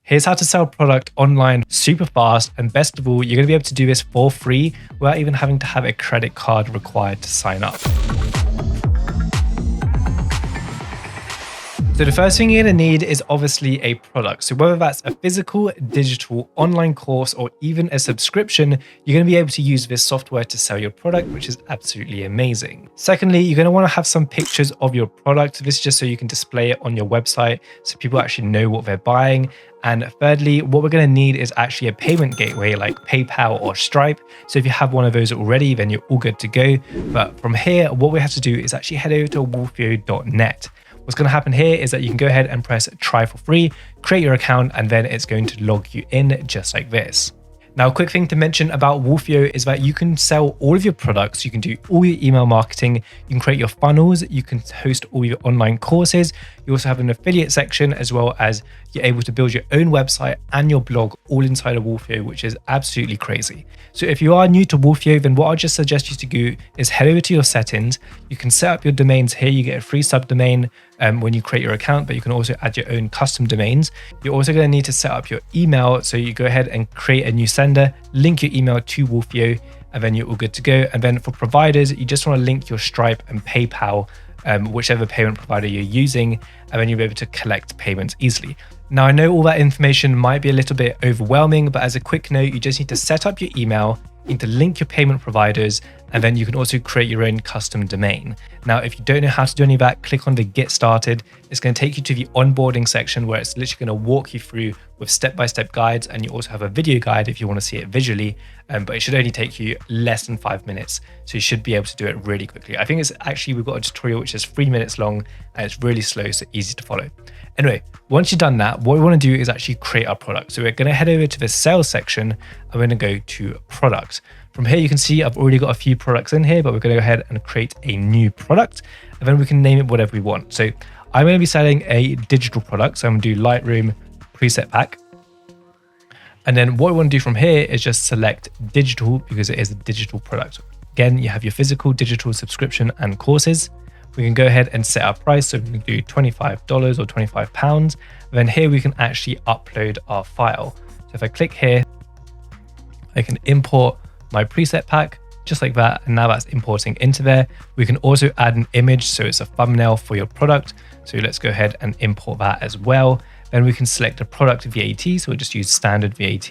Here's how to sell a product online super fast, and best of all, you're going to be able to do this for free without even having to have a credit card required to sign up. So the first thing you're going to need is obviously a product. So whether that's a physical, digital, online course, or even a subscription, you're going to be able to use this software to sell your product, which is absolutely amazing. Secondly, you're going to want to have some pictures of your product. This is just so you can display it on your website so people actually know what they're buying. And thirdly, what we're going to need is actually a payment gateway like PayPal or Stripe. So if you have one of those already, then you're all good to go. But from here, what we have to do is actually head over to wolfeo.net. What's going to happen here is that you can go ahead and press try for free, create your account, and then it's going to log you in just like this. Now, a quick thing to mention about Wolfeo is that you can sell all of your products, you can do all your email marketing, you can create your funnels, you can host all your online courses, you also have an affiliate section, as well as you're able to build your own website and your blog all inside of Wolfeo, which is absolutely crazy. So if you are new to Wolfeo, then what I just suggest you to do is head over to your settings. You can set up your domains here. You get a free subdomain when you create your account, but you can also add your own custom domains. You're also going to need to set up your email. So you go ahead and create a new sender, link your email to Wolfeo, and then you're all good to go. And then for providers, you just want to link your Stripe and PayPal, whichever payment provider you're using, and then you'll be able to collect payments easily. Now, I know all that information might be a little bit overwhelming, but as a quick note, you just need to set up your email, you need to link your payment providers, and then you can also create your own custom domain. Now, if you don't know how to do any of that, click on the Get Started. It's going to take you to the onboarding section where it's literally going to walk you through with step-by-step guides, and you also have a video guide if you want to see it visually, but it should only take you less than 5 minutes. So you should be able to do it really quickly. I think it's actually, we've got a tutorial which is 3 minutes long and it's really slow, so easy to follow. Anyway, once you've done that, what we want to do is actually create our product. So we're going to head over to the sales section and we're going to go to product. From here, you can see I've already got a few products in here, but we're going to go ahead and create a new product, and then we can name it whatever we want. So I'm going to be selling a digital product. So I'm going to do Lightroom preset pack. And then what we want to do from here is just select digital because it is a digital product. Again, you have your physical, digital, subscription, and courses. We can go ahead and set our price. So we can do $25 or £25. Then here we can actually upload our file. So if I click here, I can import my preset pack just like that. And now that's importing into there. We can also add an image. So it's a thumbnail for your product. So let's go ahead and import that as well. Then we can select a product VAT. So we'll just use standard VAT.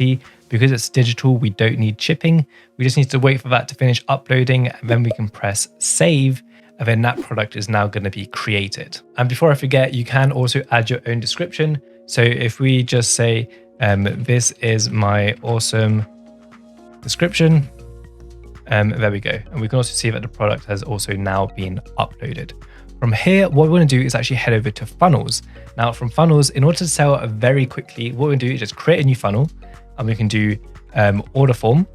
Because it's digital, we don't need shipping. We just need to wait for that to finish uploading, and then we can press save. And then that product is now going to be created. And before I forget, you can also add your own description. So if we just say, this is my awesome description, there we go. And we can also see that the product has also now been uploaded. From here, what we want to do is actually head over to funnels. Now from funnels, in order to sell very quickly, what we're going to do is just create a new funnel, and we can do order form,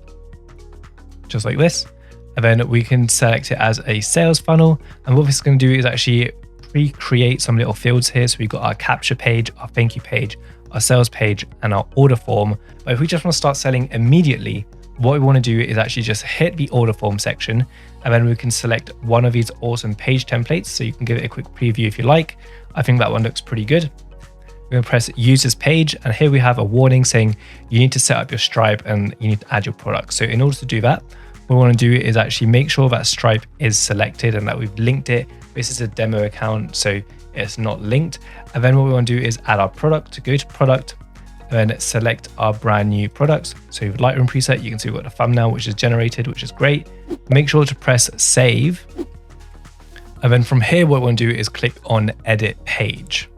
just like this. And then we can select it as a sales funnel. And what this is going to do is actually pre-create some little fields here. So we've got our capture page, our thank you page, our sales page, and our order form. But if we just want to start selling immediately, what we want to do is actually just hit the order form section, and then we can select one of these awesome page templates. So you can give it a quick preview if you like. I think that one looks pretty good. We're going to press users page, and here we have a warning saying you need to set up your Stripe and you need to add your product. So in order to do that, what we want to do is actually make sure that Stripe is selected and that we've linked it. This is a demo account, so it's not linked. And then what we want to do is add our product. Go to product and then select our brand new products. So with Lightroom preset, you can see we've got the thumbnail, which is generated, which is great. Make sure to press save. And then from here, what we want to do is click on edit page.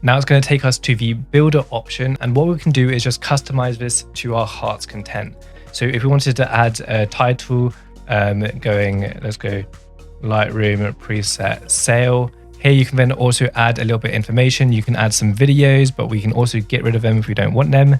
Now it's going to take us to the builder option. And what we can do is just customize this to our heart's content. So if we wanted to add a title, let's go Lightroom preset sale. Here you can then also add a little bit of information. You can add some videos, but we can also get rid of them if we don't want them.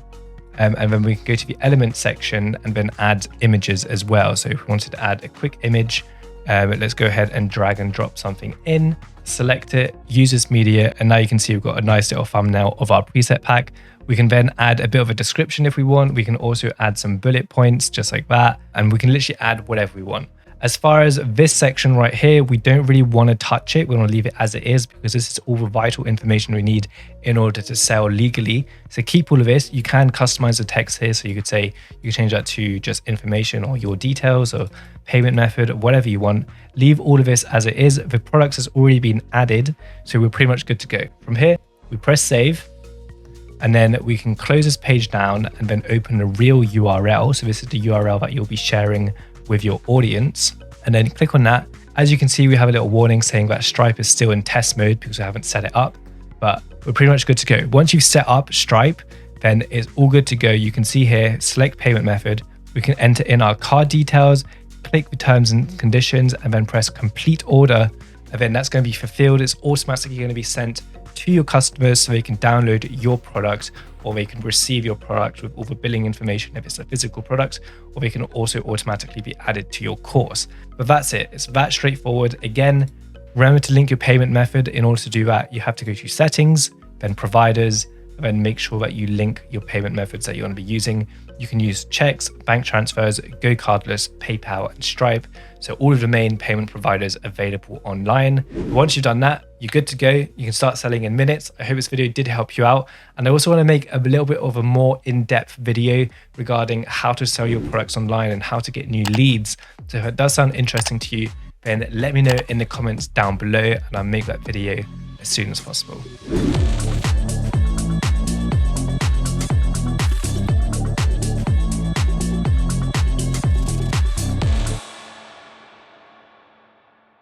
And then we can go to the element section and then add images as well. So if we wanted to add a quick image, let's go ahead and drag and drop something in, select it, users media, and now you can see we've got a nice little thumbnail of our preset pack. We can then add a bit of a description if we want. We can also add some bullet points just like that, and we can literally add whatever we want. As far as this section right here, we don't really want to touch it. We want to leave it as it is because this is all the vital information we need in order to sell legally. So keep all of this. You can customize the text here. So you could say, you can change that to just information or your details or payment method or whatever you want. Leave all of this as it is. The products has already been added. So we're pretty much good to go. From here, we press save. And then we can close this page down and then open a real URL. So this is the URL that you'll be sharing with your audience, and then click on that. As you can see, we have a little warning saying that Stripe is still in test mode because we haven't set it up, but we're pretty much good to go. Once you've set up Stripe, then it's all good to go. You can see here, select payment method. We can enter in our card details, click the terms and conditions, and then press complete order. And then that's going to be fulfilled. It's automatically going to be sent to your customers so they can download your product, or they can receive your product with all the billing information if it's a physical product, or they can also automatically be added to your course. But that's it. It's that straightforward. Again, remember to link your payment method. In order to do that, you have to go to settings, then providers, and then make sure that you link your payment methods that you want to be using. You can use checks, bank transfers, Go Cardless, PayPal, and Stripe. So all of the main payment providers available online. Once you've done that, you're good to go. You can start selling in minutes. I hope this video did help you out. And I also want to make a little bit of a more in-depth video regarding how to sell your products online and how to get new leads. So if it does sound interesting to you, then let me know in the comments down below and I'll make that video as soon as possible.